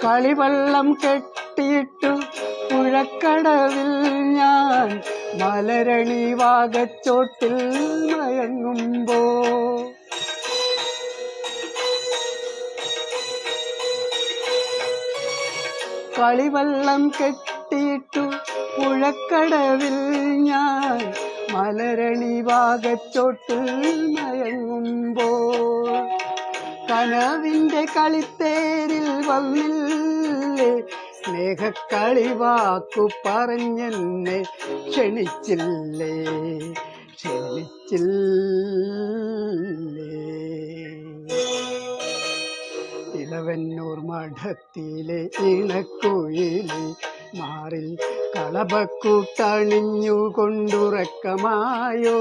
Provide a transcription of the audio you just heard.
കളിവള്ളം കെട്ടിയിട്ടു പുഴക്കടവിൽ ഞാൻ മലരണി വാകച്ചോട്ടിൽ മയങ്ങുമ്പോ കളിവള്ളം കെട്ടിയിട്ടു പുഴക്കടവിൽ ഞാൻ മലരണി വാകച്ചോട്ടിൽ മയങ്ങുമ്പോൾ കനവിൻ്റെ കളിത്തേരിൽ വന്നില്ലേ സ്നേഹക്കളിവാക്കു പറഞ്ഞെന്നെ ക്ഷണിച്ചില്ലേ ഇളവന്നൂർ മഠത്തിലെ ഇണക്കുയിലെ മാറിൽ കളഭക്കൂട്ടണിഞ്ഞുകൊണ്ടുറക്കമായോ